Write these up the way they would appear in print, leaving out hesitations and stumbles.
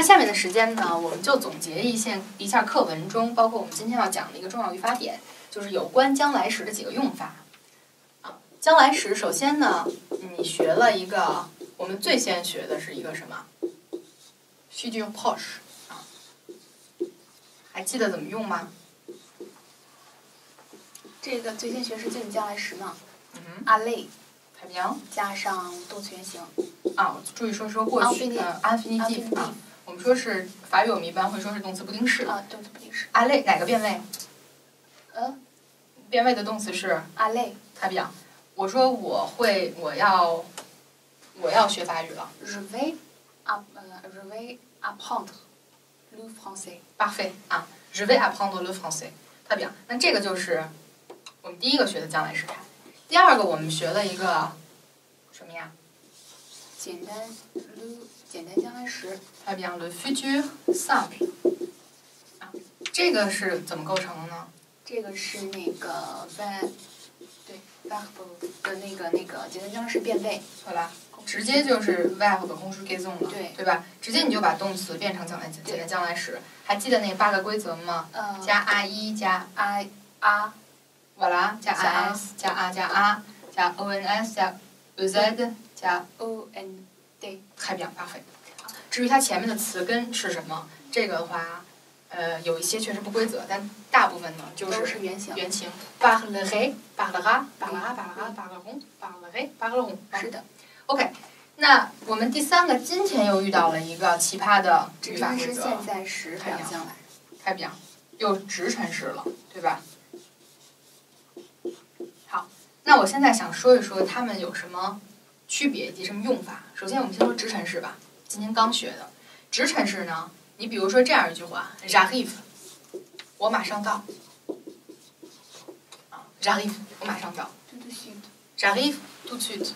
下面的时间呢，我们就总结一下课文中，包括我们今天要讲的一个重要语法点，就是有关将来时的几个用法。将来时，首先呢，你学了一个，我们最先学的是一个什么 futur proche 啊，还记得怎么用吗？这个最先学是近将来时嘛aller 太平加上动词原形啊，注意说过去infinitive 啊，我们说是法语，我们一般会说是动词不定式啊，动词不定式。aller 哪个变位？变位的动词是 aller 太平。我说我要学法语了。Je vais apprendre le français. Parfait 啊 ，Je vais apprendre le français. 太bien。那这个就是我们第一个学的将来时态。第二个我们学了一个什么呀？简单将来时。太bien le futur simple 啊，这个是怎么构成的呢？这个是那个 verb 的那个简单将来时变位。好了，直接就是 verb conjugaison 了，对吧？直接你就把动词变成简单将来时。还记得那8个规则吗？加 I 加 I R， voilà， 加 IS 加 R 加 R 加 ONS 加 OZ 加 OND。太bien parfait。至于它前面的词根是什么，这个的话，有一些确实不规则，但大部分呢就是原形。parlerai parlera parleront parlerai parleront。是的。OK， 那我们第三个今天又遇到了一个奇葩的语法规则。现在时还有将来。太bien，又直陈式了，对吧？好，那我现在想说一说它们有什么区别以及什么用法。首先我们先说直陈式吧，今天刚学的。直陈式呢，你比如说这样一句话 ，j'arrive， 我马上到。啊 ，j'arrive， 我马上到。j'arrive tout de suite，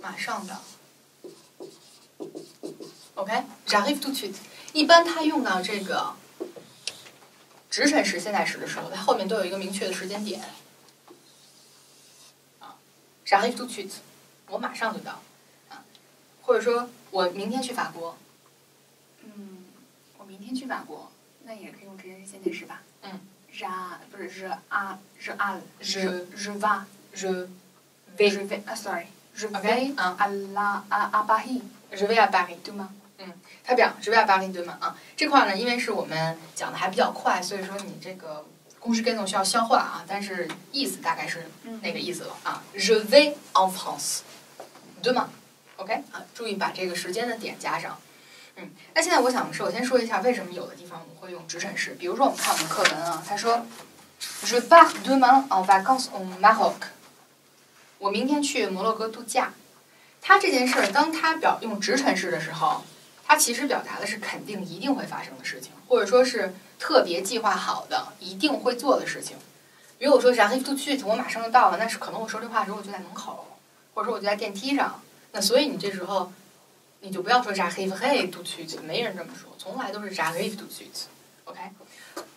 马上到。OK，j'arrive tout de suite。一般它用到这个直陈式现在时的时候，它后面都有一个明确的时间点。啊 ，j'arrive tout de suite， 我马上就到。啊，或者说我明天去法国。我明天去法国，那也可以用直陈式现在时吧。不是je vais sorry。Je vais à Paris。Je vais à Paris， 对吗？太表je vais à Paris 对吗？啊，这块呢，因为是我们讲的还比较快，所以说你这个公式跟踪需要消化啊，但是意思大概是那个意思了啊。Je vais en France， 对吗 ？OK 啊，注意把这个时间的点加上。那现在我想首先说一下为什么有的地方我们会用直陈式，比如说我们看我们课文啊，他说 Je pars demain en vacances au Maroc。我明天去摩洛哥度假。他这件事儿，当他用直陈式的时候，他其实表达的是肯定一定会发生的事情，或者说是特别计划好的一定会做的事情。比如我说 j'arrive tout de suite， 我马上就到了，那是可能我说这话的时候我就在门口，或者说我就在电梯上。那所以你这时候你就不要说 j'arriverai tout de suite， 没人这么说，从来都是 j'arrive tout de suite。OK，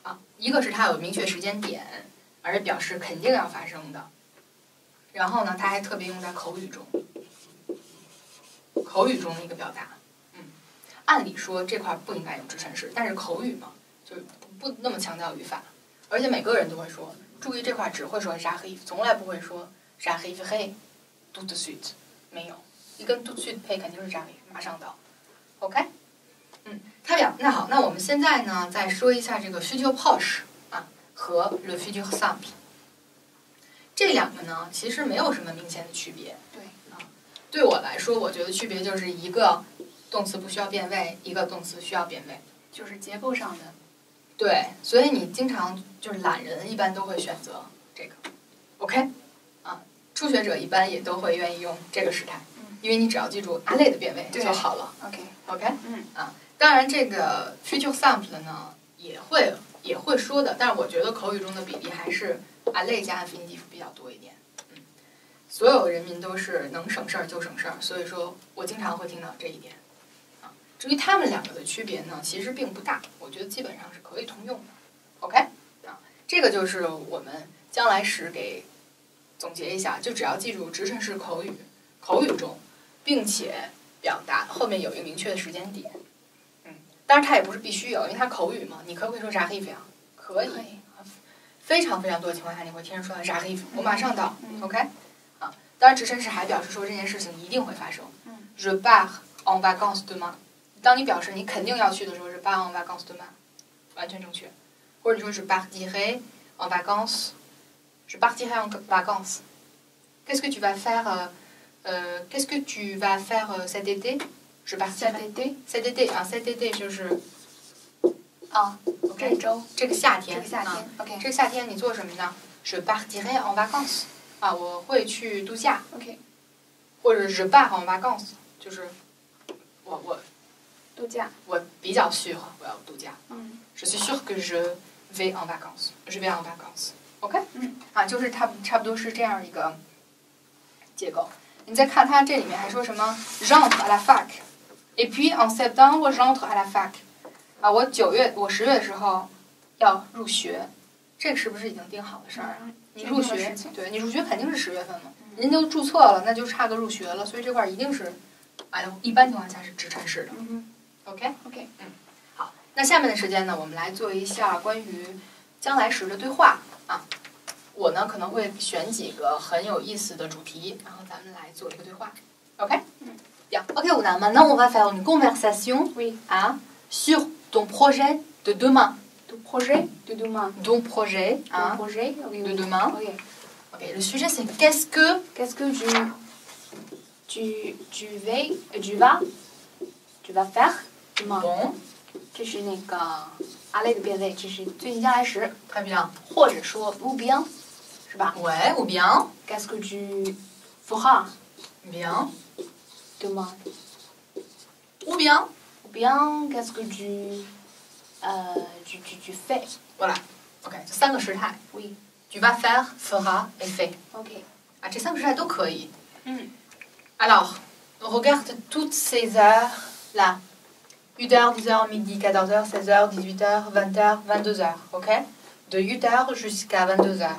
啊，一个是它有明确时间点，而且表示肯定要发生的。然后呢，它还特别用在口语中。口语中的一个表达，按理说这块不应该用直陈式，但是口语嘛，就是不那么强调语法，而且每个人都会说，注意这块只会说 j'arrive， 从来不会说 j'arriverai tout de suite， 没有，一跟 tout de suite 配肯定是 j'arrive， 马上到 ，OK， 太表，那好，那我们现在呢再说一下这个 futur proche 啊和 le futur simple， 这两个呢其实没有什么明显的区别。对我来说，我觉得区别就是一个动词不需要变位，一个动词需要变位，就是结构上的。对，所以你经常就是懒人一般都会选择这个 ，OK， 啊，初学者一般也都会愿意用这个时态，因为你只要记住aller的变位就好了。OK， 啊，当然这个 futur simple 呢也会说的，但是我觉得口语中的比例还是aller加 infinitive 比较多一点。所有人民都是能省事儿就省事儿，所以说我经常会听到这一点。至于他们两个的区别呢，其实并不大，我觉得基本上是可以通用的。OK， 啊，这个就是我们将来时给总结一下，就只要记住直陈式口语中，并且表达后面有一个明确的时间点，当然它也不是必须有，因为它口语嘛。你可不可以说 j'arrive 呀？可以。非常非常多的情况下，你会听人说 j'arrive， 我马上到。OK。啊，当然直陈式还表示说这件事情一定会发生。Je pars en vacances demain。当你表示你肯定要去的时候，je pars en vacances demain， 完全正确。或者你说 je partirai en vacances。Je partirai en vacances. Qu'est-ce que tu vas faire Qu'est-ce que tu vas faire cet été? Je partirai. Cet été 啊，cet été 就是这周这个夏天。这个夏天 ，OK。这个夏天你做什么呢？ Je partirai en vacances。啊，我会去度假。OK。或者 je pars en vacances， 就是我度假。我比较sûr我要度假。Je suis sûr que je vais en vacances. Je vais en vacances。OK。啊，就是差不多是这样一个结构。你再看它这里面还说什么 j'entre à la fac。Et puis en septembre j'entre à la fac。啊，我10月的时候要入学，这个是不是已经定好的事儿啊？你入学，对你入学肯定是10月份嘛，您都注册了，那就差个入学了，所以这块一定是，一般情况下是直陈式的。OK， 好，那下面的时间呢，我们来做一下关于将来时的对话啊。我呢可能会选几个很有意思的主题，然后咱们来做一个对话。OK，Bien。OK， maintenant on va faire une conversation sur ton projet de demain. Ton projet de demain. Ton projet, Ton projet de demain. Ok. Le sujet c'est qu'est-ce que tu vas faire demain. Bon. 这是那个阿累的变位，这是最近将来时。Très bien. 或者说 ou bien， 是吧 Ouais, ou bien. Qu'est-ce que tu feras Bien. demain. Ou bien. Ou bien qu'est-ce que tu fais. Voilà. OK， 这3个时态。Oui. Tu vas faire, fera et fait. OK. 啊，这3个时态都可以。Alors, on regarde toutes ces heures là. 8h, 10h, midi, 14h, 16h, 18h, 20h, 22h. OK? De 8h jusqu'à 22h.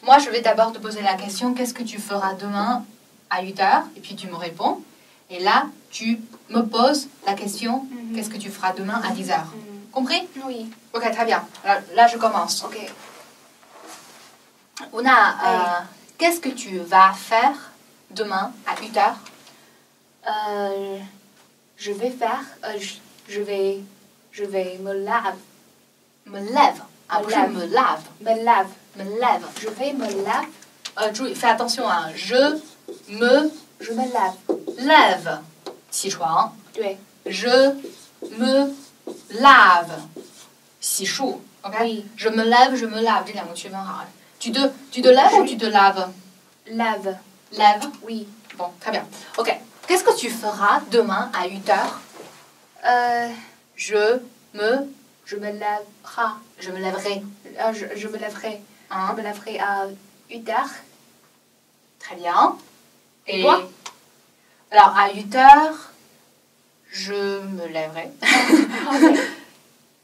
Moi, je vais d'abord te poser la question, qu'est-ce que tu feras demain à 8h? Et puis tu me réponds. Et là, tu me poses la question, qu'est-ce que tu feras demain à 10h? Compris? Oui. Ok, très bien. Là, je commence. Ok. Ouna, qu'est-ce que tu vas faire demain à 8h? Je vais faire... je vais me lave. Me lève. Ah, je me lave. Me lave. Me lève. Je vais me lave. Fais attention, hein. Je me lave. Lève. 起床. 对. Je me lave. 洗漱. OK? Oui. Je me lève, je me lave. 这两个区分好。Tu te lèves ou tu te laves? Lave. Lève? Oui. Bon, très bien. OK. Qu'est-ce que tu feras demain à 8h? Je me lèverai. Je me lèverai. Je me lèverai. Hein? Je me lèverai à 8h. Très bien. Et toi? Alors, à 8h, je me lèverai. Okay.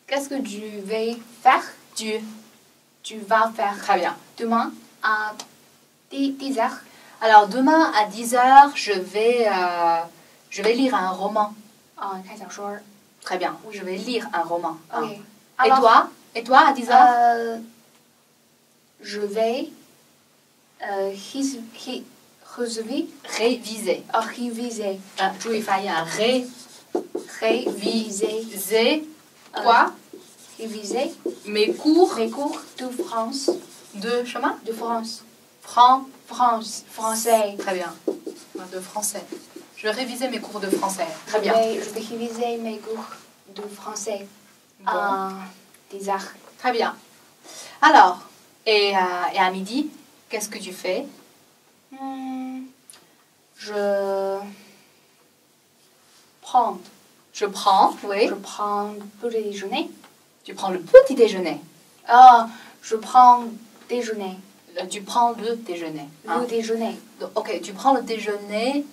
Qu'est-ce que tu vas faire? Tu vas faire. Très bien. Demain à 10h. Alors, demain à 10h, je vais lire un roman. Très bien. Je vais lire un roman. Okay. Alors, Et toi, à 10h? Je vais réviser. Réviser. 注意发音啊 Réviser. Quoi? Réviser. Mes cours de France. De chemin? De France. Français. Très bien. De français. Je vais réviser mes cours de français. Très bien. Je vais réviser mes cours de français. Bon. 10h. Très bien. Alors, et à midi, qu'est-ce que tu fais? Je prends. Oui. Je prends le petit déjeuner. Tu prends le petit déjeuner. Je prends déjeuner. Tu prends le déjeuner. Le déjeuner. Donc, ok, tu prends le déjeuner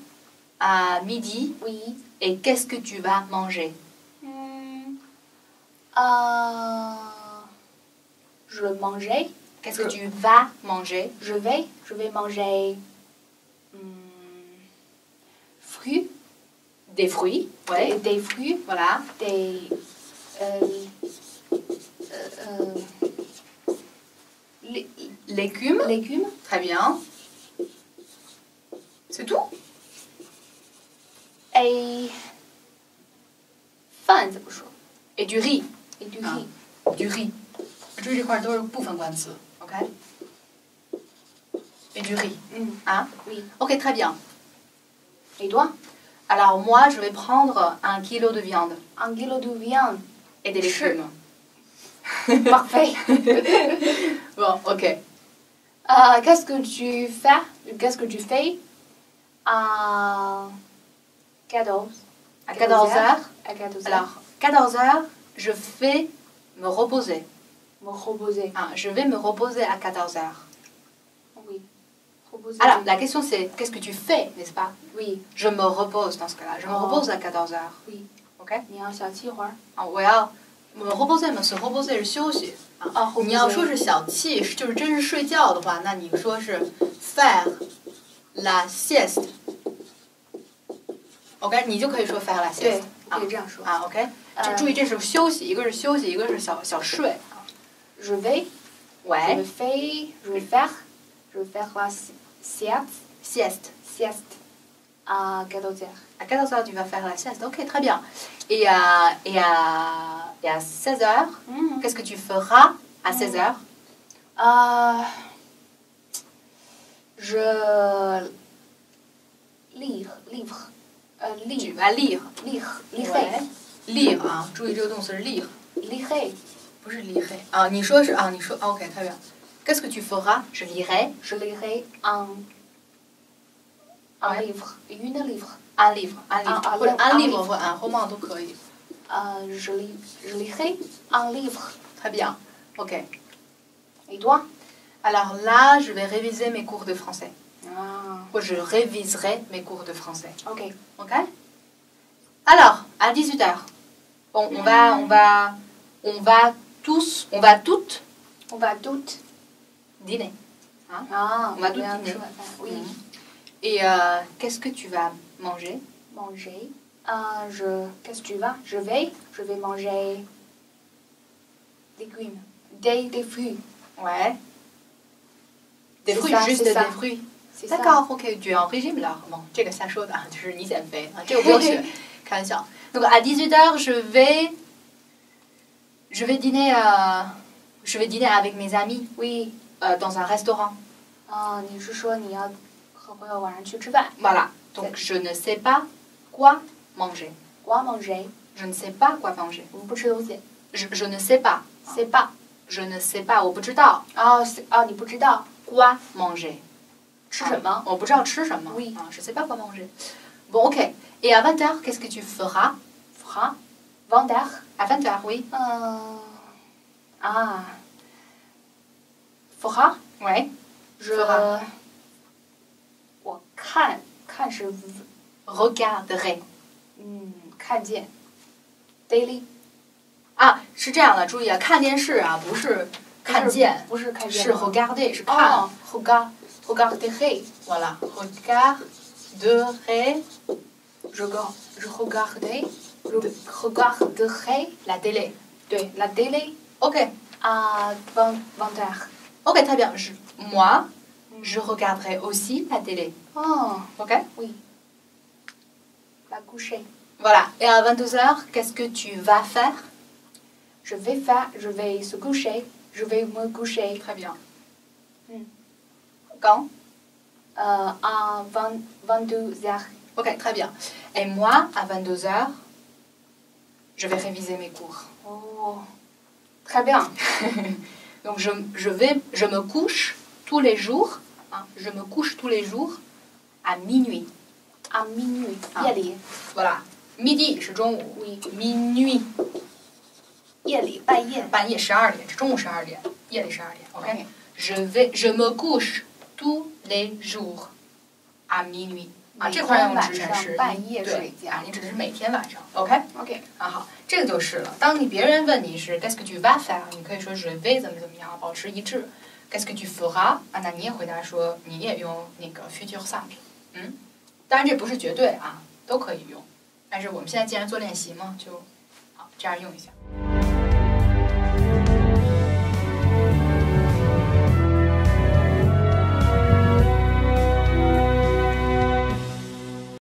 à midi. Oui. Et qu'est-ce que tu vas manger? Je mangeais. Qu'est-ce que tu vas manger? Je vais manger fruits. des fruits. Ouais. des fruits, Voilà. des Légumes. légumes, Très bien. C'est tout? 饭怎么说 Et du riz. et du 啊 riz. Du riz. 注意这块都是部分冠词，OK? Et du riz. Hein? Oui. Ok, très bien. Et toi? Alors moi, je vais prendre 1 kilo de viande 1 kilo de viande. et des légumes. Parfait. Bon, ok. Qu'est-ce que tu fais? Qu'est-ce que tu fais à 14 À 14 heures. À 14 Alors, 14 heures, je vais me reposer. me reposer. Hein, je vais me reposer à 14 heures. Oui. Reposer. Alors, la question c'est, qu'est-ce que tu fais, n'est-ce pas? Oui. Je me repose dans ce cas-là. Je me repose à 14 heures. Oui. OK? 你要小气会儿。啊，我要me reposer 嘛，是 reposer 是休息啊。你要说是小憩，就是真是睡觉的话，那你说是 faire la sieste。OK， 你就可以说 faire la sieste。对，可以这样说。啊 OK， 就注意这是休息，一个是休息，一个是小睡。Je vais. Ouais. Je vais faire la sieste à 14 heures. À 14 heures, tu vas faire la sieste. Ok, très bien. Et à 16 heures, qu'est-ce que tu feras à 16 heures? Je livre. Tu vas lire. Lire. Lire 啊，注意这个动词是 lire， Lire. 不是 lire 啊。你说是啊，你说 OK， très bien. Qu'est-ce que tu feras? Je lirai. Je lirai un livre. Une livre. Un livre. Un livre. 或者 un livre 或 un roman 都可以。Je lirai un livre. Très bien. OK. Et toi? Alors là, je vais réviser mes cours de français. Ah. Ou je réviserai mes cours de français. Ok. OK? Alors, à 18h. Bon, on va toutes On va toutes dîner. Hein? Ah, On va toutes dîner. Oui. Et qu'est-ce que tu vas manger? Manger. Qu'est-ce que tu vas? Je vais manger légumes. Des fruits. Ouais. Des C'est fruits, ça, juste c'est ça. des fruits. C'est ça. D'accord, ok, tu es en régime là. Bon, 这个瞎说的，就是你减肥啊，这个不用学，开玩笑。Donc à 18h, je vais dîner avec mes amis. Oui. Dans un restaurant. 你是说你要和朋友晚上去吃饭 Voilà. Donc je ne sais pas quoi manger. Quoi manger? Je ne sais pas quoi manger. 我们不吃东西。Je ne sais pas. C'est pas. Je ne sais pas. 我不知道。你不知道 Quoi manger? 吃什么？我不知道吃什么。Oui. Je sais pas quoi manger. Bon, ok. Et à 20h, qu'est-ce que tu feras? Fera. Vender. À 20h, oui. Fera. Ouais. Fera. 我看是 Regarderai. 看见 daily 啊，是这样的，注意啊，看电视啊，不是看见，不是看见，是 regarder， 是看。regarderai. Voilà. Regarderai. Je regarderai La télé. 对 la télé Ok. à 20h. Ok, très bien. Moi, je regarderai aussi la télé. Oh, Ok? oui. Va coucher. Voilà. Et à 22h, qu'est-ce que tu vas faire? Je vais se coucher. Je vais me coucher. Très bien. Mm. Quand? À 22h. Ok, très bien. Et moi, à 22h, je vais réviser mes cours. Oh, très bien. Donc je me couche tous les jours. Hein, je me couche tous les jours à minuit. À minuit. Ah. 夜里 Voilà. Midi 是中午 Oui. Minuit 夜里半夜半夜12点，是中午12点，夜里12点。OK. Je me couche tous les jours à minuit. 啊，这块用直陈式，半夜睡觉。你指的是每天晚上。OK. OK. 啊好，这个就是了。当你别人问你是 Qu'est-ce que tu vas faire， 你可以说 Je vais 怎么样，保持一致。Qu'est-ce que tu feras 啊，那你也回答说，你也用那个 futur simple。当然这不是绝对啊，都可以用。但是我们现在既然做练习嘛，就好这样用一下。